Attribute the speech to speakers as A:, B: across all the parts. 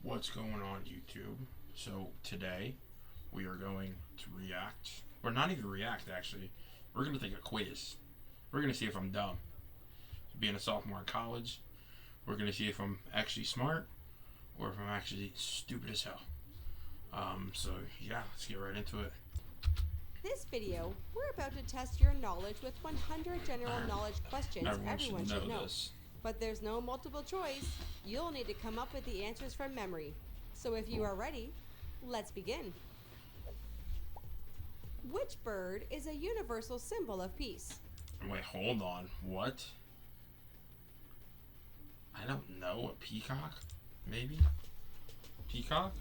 A: What's going on, YouTube? So today we are going to react, or not even react actually. We're going to take a quiz. We're going to see if I'm dumb. Being a sophomore in college, we're going to see if I'm actually smart or if I'm actually stupid as hell. So yeah, let's get right into it.
B: This video, we're about to test your knowledge with 100 general knowledge questions everyone should know.
A: This.
B: But there's no multiple choice. You'll need to come up with the answers from memory. So if you are ready, let's begin. Which bird is a universal symbol of peace?
A: Wait, hold on. What? I don't know. A peacock? Maybe? Peacock?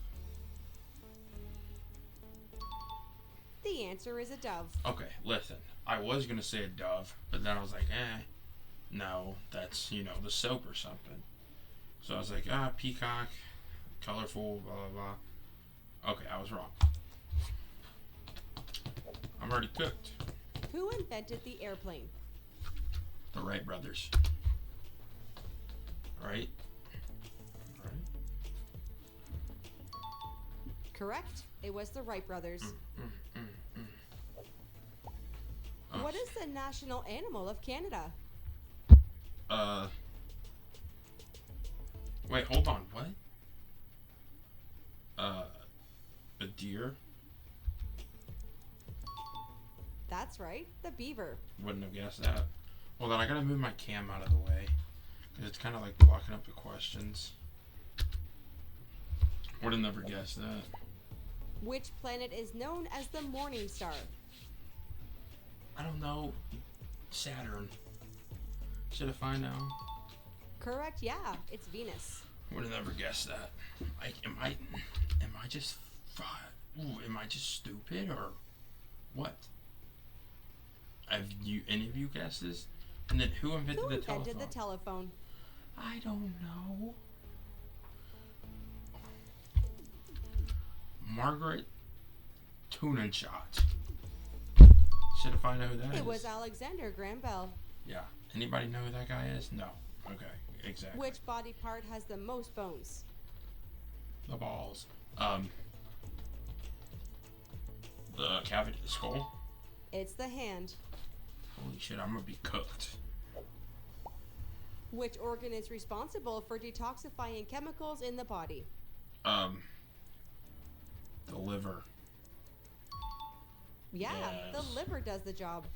B: The answer is a dove.
A: Okay, listen. I was gonna say a dove, but then I was like, no, that's, the soap or something. So I was like, peacock, colorful, blah, blah, blah. Okay, I was wrong. I'm already cooked.
B: Who invented the airplane?
A: The Wright brothers. Right?
B: Correct. It was the Wright brothers. What is the national animal of Canada?
A: Wait, hold on. What? A deer?
B: That's right, the beaver.
A: Wouldn't have guessed that. Hold on, I gotta move my cam out of the way. Because it's kind of like blocking up the questions. Would have never guessed that.
B: Which planet is known as the morning star?
A: I don't know. Saturn. Should have found out.
B: Correct, yeah, it's Venus.
A: Would have never guessed that. Am I just stupid or what? Have any of you guessed this? And then who invented the telephone?
B: Who invented the telephone?
A: I don't know. Margaret Tunenschott. Should have found out who that is.
B: It was Alexander Graham Bell.
A: Yeah. Anybody know who that guy is? No. Okay. Exactly.
B: Which body part has the most bones?
A: The balls. The cavity, the skull.
B: It's the hand.
A: Holy shit! I'm gonna be cooked.
B: Which organ is responsible for detoxifying chemicals in the body?
A: The liver.
B: Yeah,
A: yes.
B: The liver does the job.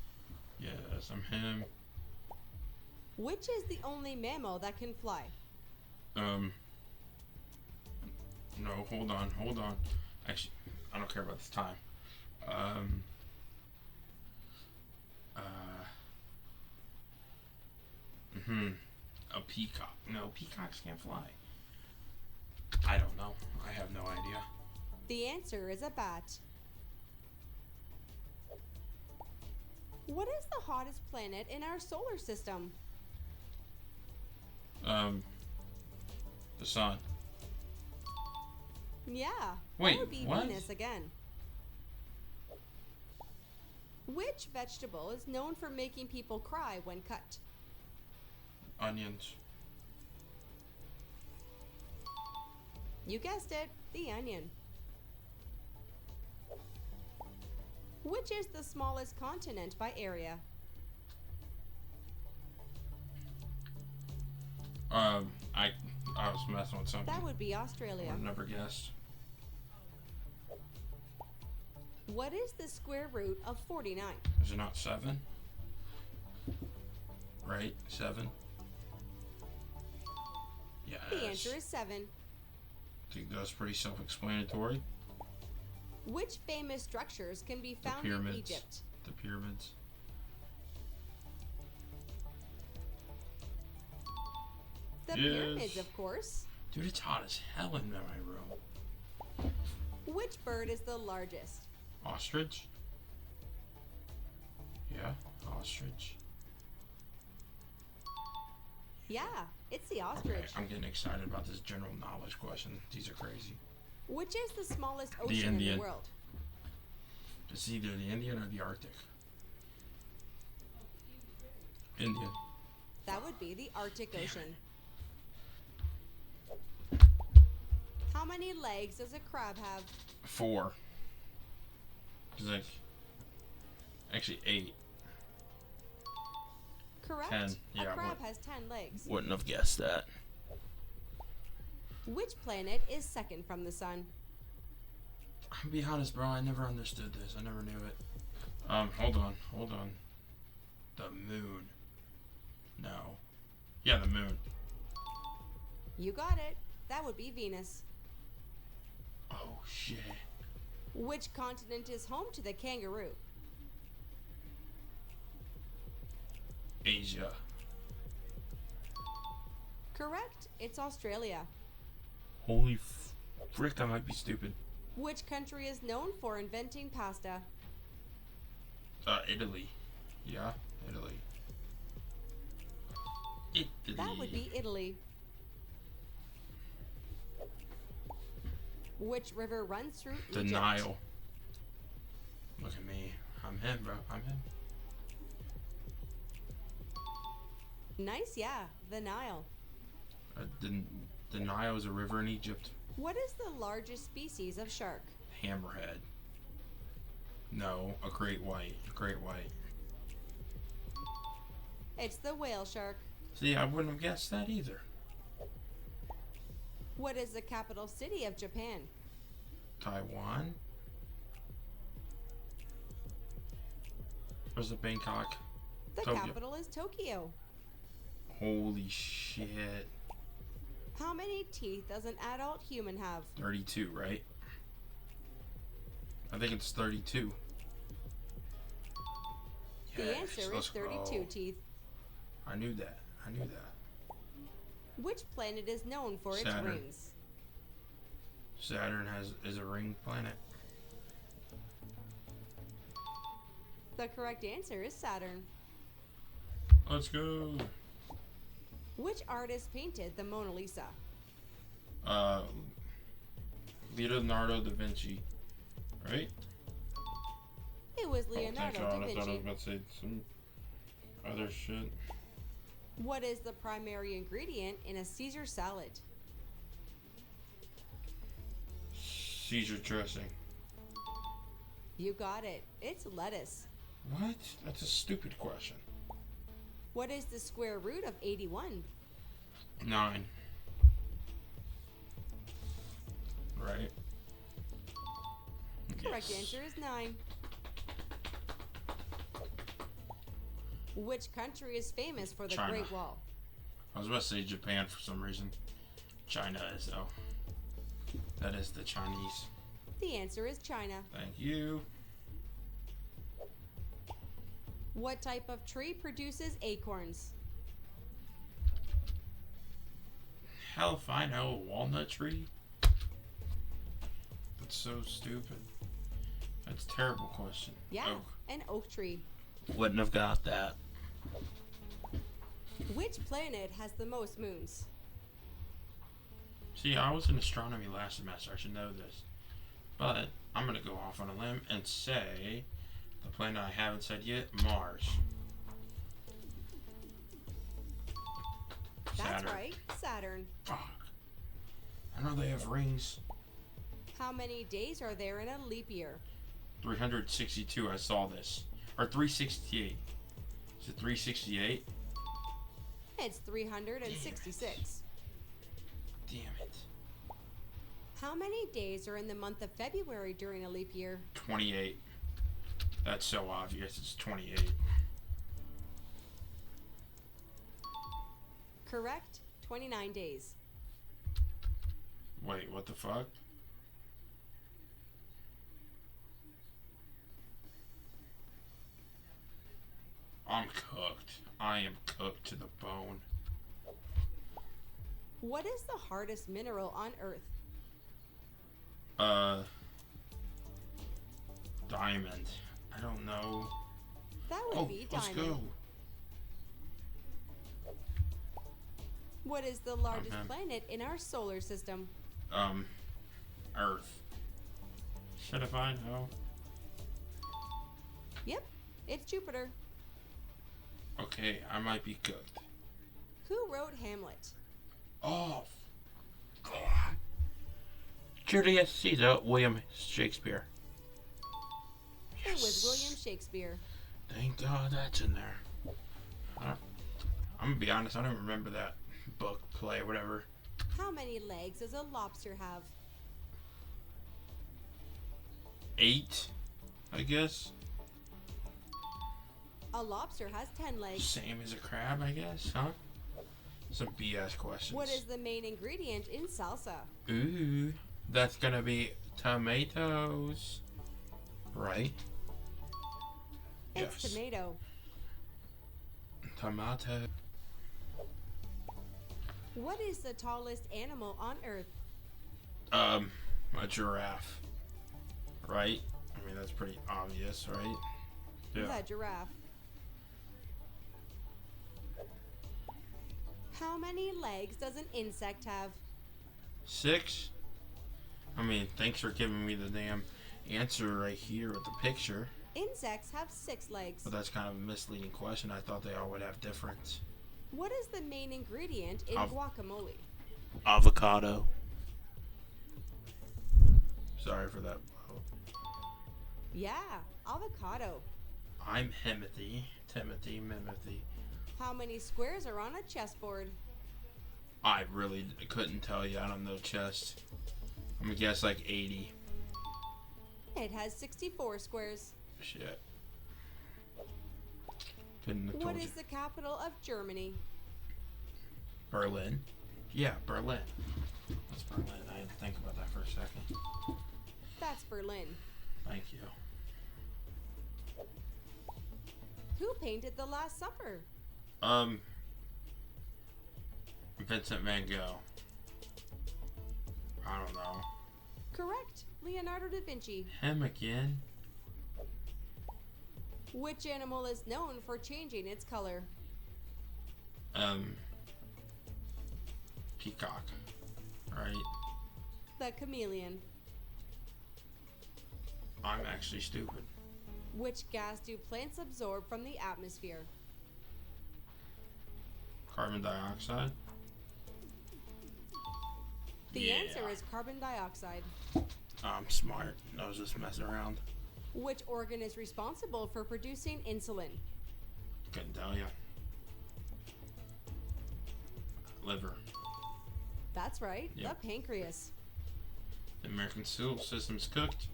A: Yes, I'm him.
B: Which is the only mammal that can fly?
A: No, hold on. Actually, I don't care about this time. A peacock. No, peacocks can't fly. I don't know. I have no idea.
B: The answer is a bat. What is the hottest planet in our solar system?
A: The sun.
B: Yeah,
A: wait,
B: that would be
A: what?
B: Venus again. Which vegetable is known for making people cry when cut?
A: Onions.
B: You guessed it, the onion. Which is the smallest continent by area?
A: I was messing with something.
B: That would be Australia.
A: I would never guessed.
B: What is the square root of 49?
A: Is it not 7? Right? 7? Yes.
B: The answer is 7.
A: I think that's pretty self-explanatory.
B: Which famous structures can be found in Egypt?
A: The pyramids.
B: The pyramids, of course.
A: Dude, it's hot as hell in my room.
B: Which bird is the largest?
A: Ostrich? Yeah, ostrich.
B: Yeah, it's the ostrich.
A: Okay, I'm getting excited about this general knowledge question. These are crazy.
B: Which is the smallest ocean in the world?
A: It's either the Indian or the Arctic. Indian.
B: That would be the Arctic Ocean. How many legs does a crab have?
A: 4. It's like actually 8.
B: Correct.
A: 10. Yeah,
B: a crab has 10 legs.
A: Wouldn't have guessed that.
B: Which planet is second from the sun?
A: I'll be honest, bro. I never understood this. I never knew it. Hold on. The moon. No. Yeah, the moon.
B: You got it. That would be Venus.
A: Oh, shit.
B: Which continent is home to the kangaroo?
A: Asia.
B: Correct. It's Australia.
A: Holy frick, I might be stupid.
B: Which country is known for inventing pasta?
A: Italy. Yeah, Italy.
B: That would be Italy. Which river runs through
A: The
B: Egypt?
A: Nile. Look at me. I'm him, bro. I'm him.
B: Nice, yeah. The Nile.
A: The Nile is a river in Egypt.
B: What is the largest species of shark?
A: Hammerhead. No, a great white. Great white.
B: It's the whale shark.
A: See, I wouldn't have guessed that either.
B: What is the capital city of Japan?
A: Taiwan? Where's the Bangkok?
B: The
A: Tokyo.
B: capital is Tokyo.
A: Holy shit.
B: How many teeth does an adult human have?
A: 32, right? I think it's 32.
B: The
A: Yes,
B: answer is
A: let's
B: 32
A: go.
B: teeth.
A: I knew that.
B: Which planet is known for its
A: Saturn.
B: rings?
A: Saturn is a ring planet.
B: The correct answer is Saturn.
A: Let's go.
B: Which artist painted the Mona Lisa?
A: Leonardo da Vinci, right?
B: It was
A: Oh, thank
B: Leonardo
A: God.
B: da
A: I thought I was
B: Vinci.
A: about to say some other shit.
B: What is the primary ingredient in a Caesar salad?
A: Caesar dressing.
B: You got it. It's lettuce.
A: What? That's a stupid question.
B: What is the square root of 81?
A: 9. Right?
B: Correct
A: Yes.
B: answer is 9. Which country is famous for the
A: China.
B: Great Wall?
A: I was about to say Japan for some reason. China is though. That is the Chinese.
B: The answer is China.
A: Thank you.
B: What type of tree produces acorns?
A: Hell if I know, a walnut tree? That's so stupid. That's a terrible question.
B: Yeah,
A: Oak.
B: an oak tree.
A: Wouldn't have got that.
B: Which planet has the most moons?
A: See, I was in astronomy last semester. I should know this. But I'm going to go off on a limb and say the planet I haven't said yet, Mars.
B: That's
A: Saturn.
B: right, Saturn.
A: Fuck. I know they have rings.
B: How many days are there in a leap year?
A: 362, I saw this. Or 368. Is it 368?
B: It's 366.
A: Damn it.
B: How many days are in the month of February during a leap year?
A: 28. That's so obvious. It's 28.
B: Correct, 29 days.
A: Wait, what the fuck? I'm cooked. I am cooked to the bone.
B: What is the hardest mineral on Earth?
A: Diamond. I don't know.
B: That would be
A: let's
B: diamond.
A: go.
B: What is the largest
A: Okay.
B: planet in our solar system?
A: Earth. Should have I know?
B: Yep, it's Jupiter.
A: Okay, I might be cooked.
B: Who wrote Hamlet?
A: Oh, God. Julius Caesar, William Shakespeare.
B: It was William Shakespeare.
A: Thank God that's in there. I'm gonna be honest, I don't remember that book, play, whatever.
B: How many legs does a lobster have?
A: 8, I guess.
B: A lobster has 10 legs.
A: Same as a crab, I guess, huh? Some BS questions.
B: What is the main ingredient in salsa?
A: Ooh, that's gonna be tomatoes. Right?
B: It's
A: Yes.
B: tomato.
A: Tomato.
B: What is the tallest animal on Earth?
A: A giraffe. Right? I mean, that's pretty obvious, right? Yeah.
B: The giraffe. How many legs does an insect have?
A: 6? I mean, thanks for giving me the damn answer right here with the picture.
B: Insects have 6 legs.
A: But that's kind of a misleading question. I thought they all would have different.
B: What is the main ingredient in guacamole?
A: Avocado. Sorry for that.
B: Yeah, avocado.
A: I'm Timothy. Mimothy.
B: How many squares are on a chessboard?
A: I really couldn't tell you. I don't know chess. I'm gonna guess like 80.
B: It has 64 squares.
A: Shit. Couldn't have
B: What
A: told
B: is
A: you.
B: the capital of Germany?
A: Berlin? Yeah, Berlin. That's Berlin. I had to think about that for a second.
B: That's Berlin.
A: Thank you.
B: Who painted The Last Supper?
A: Vincent Van Gogh. I don't know.
B: Correct. Leonardo da Vinci.
A: Him again?
B: Which animal is known for changing its color?
A: Peacock. Right?
B: The chameleon.
A: I'm actually stupid.
B: Which gas do plants absorb from the atmosphere?
A: Carbon dioxide?
B: The answer is carbon dioxide.
A: I'm smart. I was just messing around.
B: Which organ is responsible for producing insulin?
A: Couldn't tell you. Liver.
B: That's right,
A: Yep.
B: the pancreas.
A: The American school system's cooked.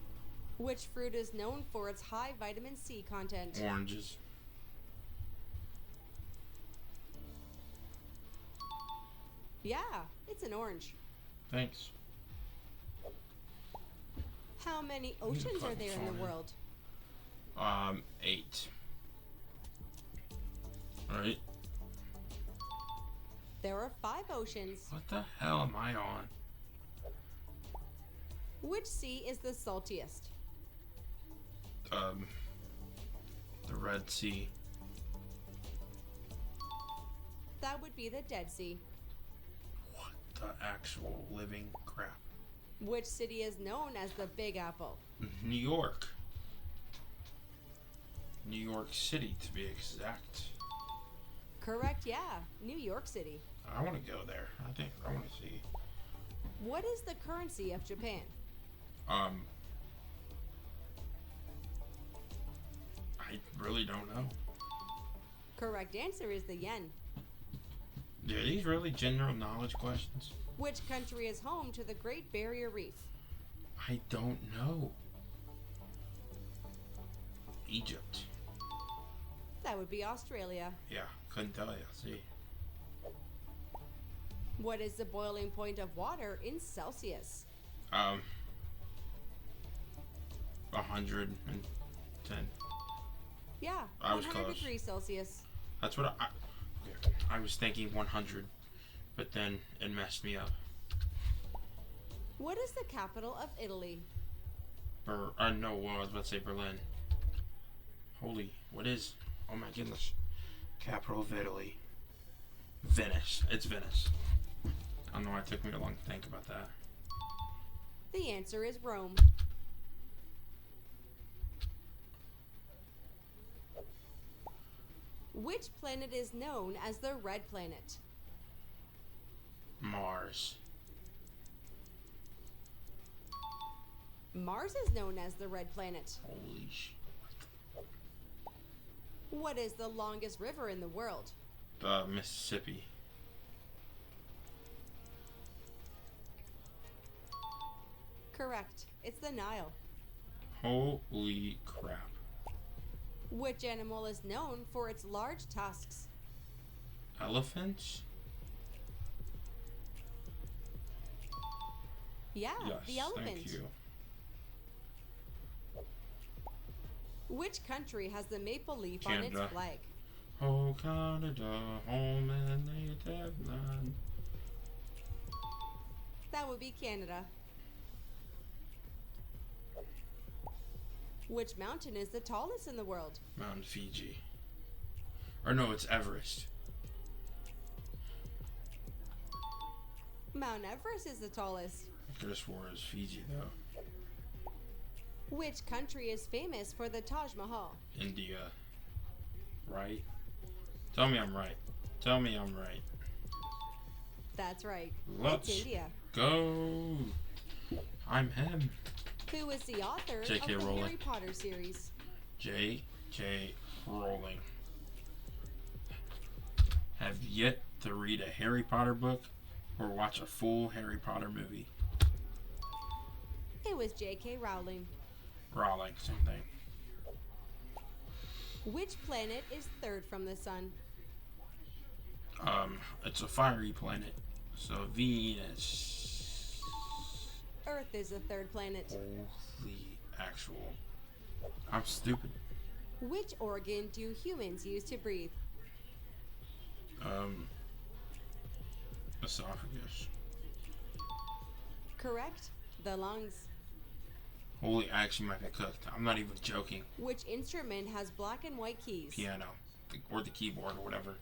B: Which fruit is known for its high vitamin C content?
A: Oranges.
B: Yeah, it's an orange.
A: Thanks.
B: How many oceans are there in the world?
A: 8. Right?
B: There are 5 oceans.
A: What the hell am I on?
B: Which sea is the saltiest?
A: The Red Sea.
B: That would be the Dead Sea.
A: What the actual living crap?
B: Which city is known as the Big Apple?
A: New York. New York City, to be exact.
B: Correct, yeah, New York City.
A: I want to go there. I want to see.
B: What is the currency of Japan?
A: I really don't know.
B: Correct answer is the yen.
A: Are these really general knowledge questions?
B: Which country is home to the Great Barrier Reef?
A: I don't know. Egypt.
B: That would be Australia.
A: Yeah, couldn't tell you. See.
B: What is the boiling point of water in Celsius?
A: 110.
B: Yeah,
A: I was
B: 100
A: close.
B: degrees Celsius.
A: That's what I was thinking 100, but then it messed me up.
B: What is the capital of Italy?
A: No, I was about to say Berlin. Holy, what is? Oh my goodness. Capital of Italy. Venice. It's Venice. I don't know why it took me so long to think about that.
B: The answer is Rome. Which planet is known as the Red Planet?
A: Mars.
B: Mars is known as the red planet.
A: Holy sh...
B: What is the longest river in the world?
A: The Mississippi.
B: Correct. It's the Nile.
A: Holy crap.
B: Which animal is known for its large tusks?
A: Elephants?
B: Yeah,
A: Yes,
B: the elephant.
A: thank you.
B: Which country has the maple leaf on
A: Canada.
B: its flag?
A: Oh, Canada, home and native land.
B: That would be Canada. Which mountain is the tallest in the world?
A: Mount Fiji. Or no, it's Everest.
B: Mount Everest is the tallest.
A: I could have swore it was Fiji, though.
B: Which country is famous for the Taj Mahal?
A: India. Right? Tell me I'm right. Tell me I'm right.
B: That's right.
A: Let's
B: It's India.
A: go. I'm him.
B: Who is the author
A: J.K.
B: of the
A: Rowling.
B: Harry Potter series?
A: J.K. Rowling. Have yet to read a Harry Potter book or watch a full Harry Potter movie.
B: It was J.K. Rowling.
A: Rowling, same thing.
B: Which planet is third from the sun?
A: It's a fiery planet. So Venus.
B: Earth is the third planet.
A: Holy actual. I'm stupid.
B: Which organ do humans use to breathe?
A: Esophagus.
B: Correct. The lungs.
A: Holy, I actually might be cooked. I'm not even joking.
B: Which instrument has black and white keys?
A: Piano. Or the keyboard or whatever.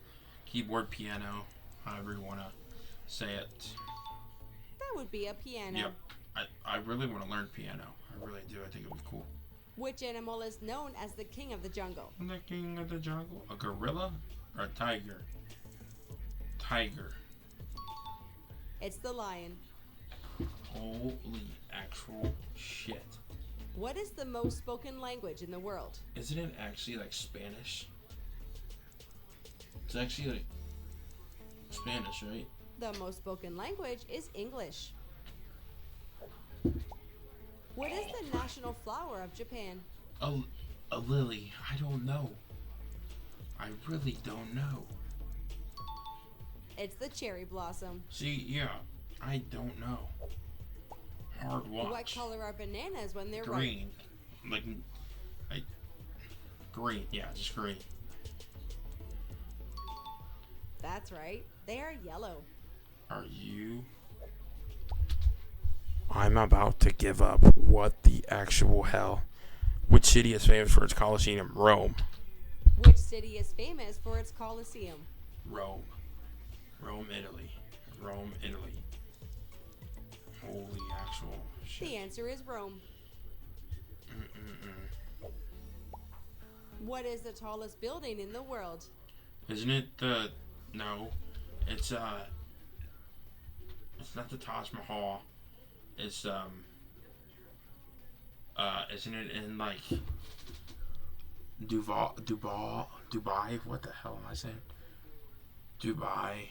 A: Keyboard, piano, however you want to say it.
B: That would be a piano.
A: Yep. I really want to learn piano. I really do. I think it would be cool.
B: Which animal is known as the king of the jungle?
A: The king of the jungle. A gorilla or a tiger? Tiger.
B: It's the lion.
A: Holy actual shit.
B: What is the most spoken language in the world?
A: Isn't it actually like Spanish? It's actually like Spanish, right?
B: The most spoken language is English. What is the national flower of Japan?
A: A lily. I don't know. I really don't know.
B: It's the cherry blossom.
A: See, yeah, I don't know. Hard watch.
B: What color are bananas when they're
A: Green. Like green. Yeah, just green.
B: ripe? That's right. They are yellow.
A: Are you? I'm about to give up. What the actual hell? Which city is famous for its Colosseum? Rome.
B: Which city is famous for its Colosseum?
A: Rome. Rome, Italy. Rome, Italy. Holy actual shit.
B: The answer is Rome.
A: Mm-mm-mm.
B: What is the tallest building in the world?
A: Isn't it the... No. It's not the Taj Mahal. It's, isn't it in, like, Dubai? What the hell am I saying? Dubai.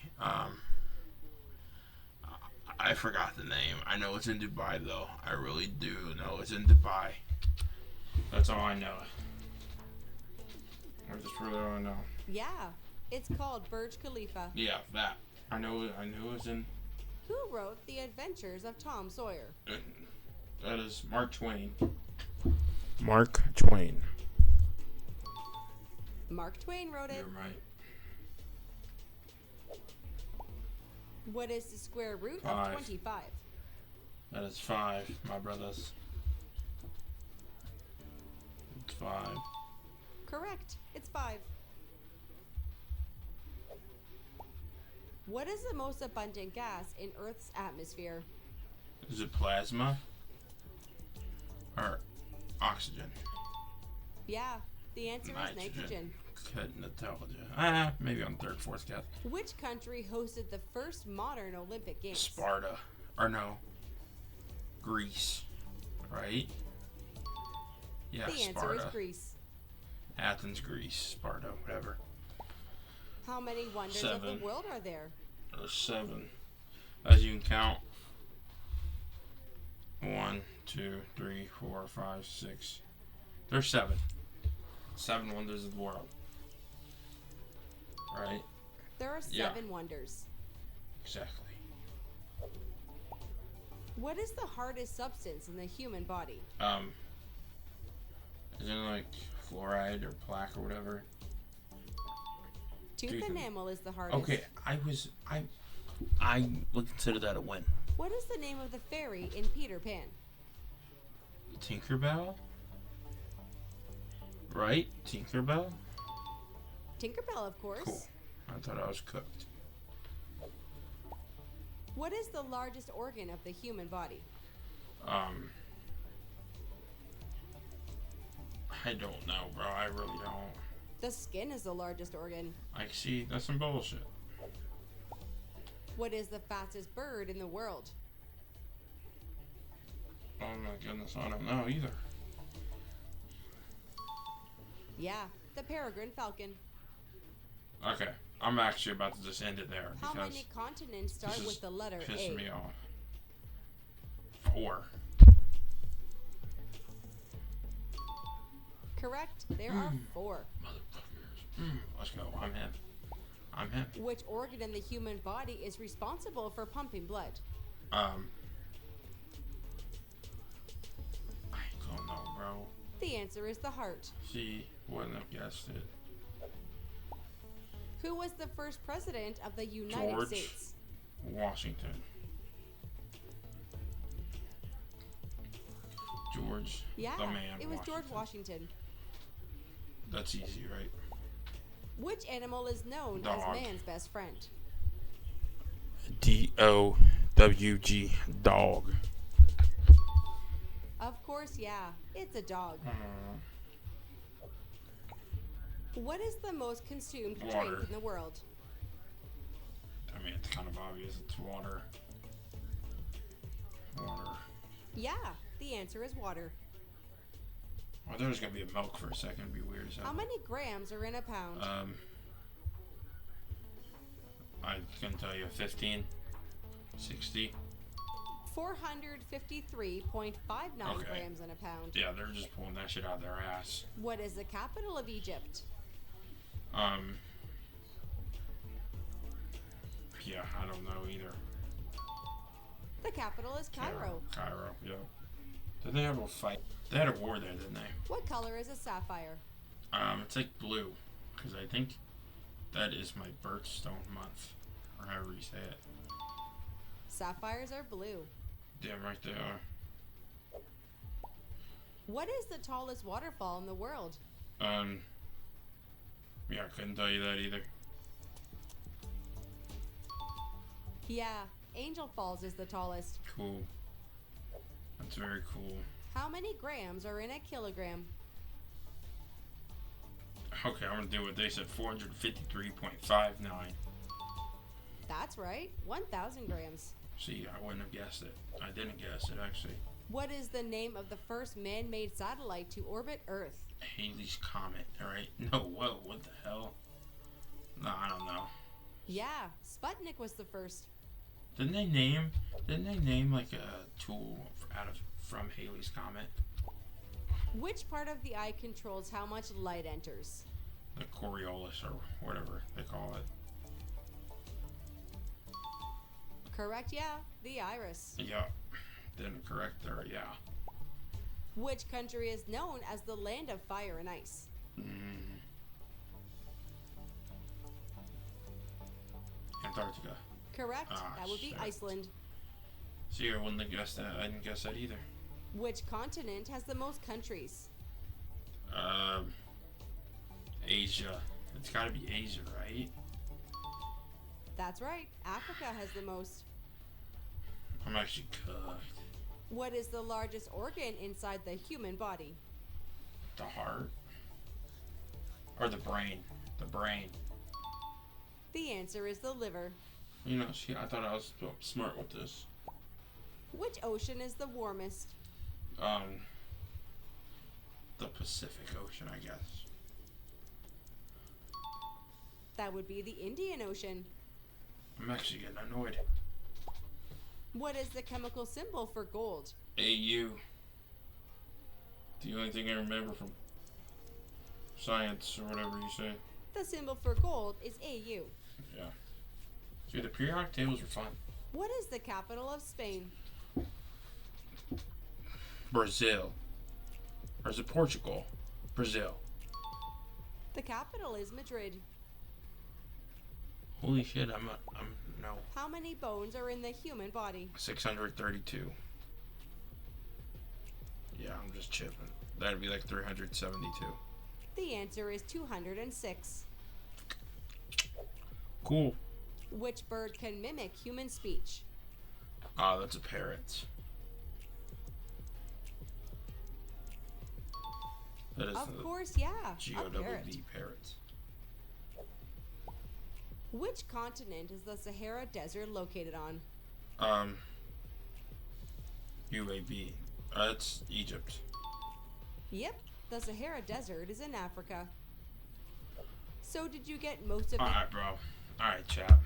A: I forgot the name. I know it's in Dubai, though. I really do know it's in Dubai. That's all I know. That's really all I know.
B: Yeah, it's called Burj Khalifa.
A: Yeah, that. I know it was in...
B: Who wrote The Adventures of Tom Sawyer?
A: That is Mark Twain. Mark Twain.
B: Mark Twain wrote it.
A: You're right.
B: What is the square root
A: 5.
B: of 25?
A: That is 5, my brothers. It's 5.
B: Correct. It's 5. What is the most abundant gas in Earth's atmosphere?
A: Is it plasma? Or oxygen?
B: Yeah, the answer is nitrogen.
A: Couldn't have told you. Maybe on third, fourth guess.
B: Which country hosted the first modern Olympic Games?
A: Sparta. Or no. Greece. right? Yeah,
B: The answer
A: Sparta.
B: is Greece.
A: Athens, Greece, Sparta, whatever.
B: How many wonders of the world are there?
A: There's 7. As you can count. 1, 2, 3, 4, 5, 6. There's 7. 7 wonders of the world. Right?
B: There are 7 wonders.
A: Exactly.
B: What is the hardest substance in the human body?
A: Isn't it like fluoride or plaque or whatever?
B: Tooth enamel is the hardest.
A: Okay, I would consider that a win.
B: What is the name of the fairy in Peter Pan?
A: Tinkerbell? Right? Tinkerbell?
B: Tinkerbell, of course.
A: Cool. I thought I was cooked.
B: What is the largest organ of the human body?
A: I don't know, bro. I really don't.
B: The skin is the largest organ.
A: I see. That's some bullshit.
B: What is the fastest bird in the world?
A: Oh my goodness, I don't know either.
B: Yeah, the peregrine falcon.
A: Okay, I'm actually about to just end it there.
B: How many continents start with the letter A?
A: Pissing me off. 4.
B: Correct. There are 4.
A: Motherfuckers. Let's go. I'm him.
B: Which organ in the human body is responsible for pumping blood?
A: I don't know, bro.
B: The answer is the heart.
A: See, wouldn't have guessed it.
B: Who was the first president of the United States?
A: Washington. George.
B: Yeah,
A: the man.
B: it was George Washington.
A: That's easy, right?
B: Which animal is known
A: Dog.
B: as man's best friend?
A: D-O-W-G. Dog.
B: Of course, yeah. It's a dog. What is the most consumed drink in the world?
A: I mean, it's kind of obvious. It's water. Water.
B: Yeah, the answer is water.
A: I thought it was going to be a milk for a second. It'd be weird as hell.
B: How many grams are in a pound?
A: I can tell you 15, 60.
B: 453.59 grams in a pound.
A: Yeah, they're just pulling that shit out of their ass.
B: What is the capital of Egypt?
A: Yeah, I don't know either.
B: The capital is Cairo.
A: Cairo, yeah. Did they have a fight? They had a war there, didn't they?
B: What color is a sapphire?
A: It's like blue, because I think that is my birthstone month, or however you say it.
B: Sapphires are blue.
A: Damn right they are.
B: What is the tallest waterfall in the world?
A: Yeah, I couldn't tell you that either.
B: Yeah, Angel Falls is the tallest.
A: Cool. That's very cool.
B: How many grams are in a kilogram?
A: Okay, I'm gonna do what they said, 453.59.
B: That's right, 1,000 grams.
A: See, I wouldn't have guessed it. I didn't guess it, actually.
B: What is the name of the first man-made satellite to orbit Earth?
A: Halley's Comet, alright? No, whoa, what the hell? No, I don't know.
B: Yeah, Sputnik was the first.
A: Didn't they name like a tool from Halley's Comet?
B: Which part of the eye controls how much light enters?
A: The Coriolis, or whatever they call it.
B: Correct, yeah. The iris.
A: Yeah. Didn't correct there, yeah.
B: Which country is known as the land of fire and ice?
A: Antarctica.
B: Correct. That would be Iceland.
A: See, I wouldn't have guessed that. I didn't guess that either.
B: Which continent has the most countries?
A: Asia. It's gotta be Asia, right?
B: That's right. Africa has the most.
A: I'm actually cooked.
B: What is the largest organ inside the human body?
A: The heart? Or the brain? The brain.
B: The answer is the liver.
A: You know, see, I thought I was smart with this.
B: Which ocean is the warmest?
A: The Pacific Ocean, I guess.
B: That would be the Indian Ocean.
A: I'm actually getting annoyed.
B: What is the chemical symbol for gold?
A: AU. The only thing I remember from science or whatever you say.
B: The symbol for gold is AU.
A: Yeah. See, the periodic tables are fun.
B: What is the capital of Spain?
A: Brazil. Or is it Portugal? Brazil.
B: The capital is Madrid.
A: Holy shit, no.
B: How many bones are in the human body?
A: 632. Yeah, I'm just chipping. That'd be like 372.
B: The answer is 206.
A: Cool.
B: Which bird can mimic human speech?
A: Ah, that's a parrot. That is
B: Of course, yeah. A parrot.
A: G-O-double-D parrot.
B: Which continent is the Sahara Desert located on?
A: UAB. It's Egypt.
B: Yep, the Sahara Desert is in Africa. So did you get most of it?
A: Alright, bro. Alright, chat.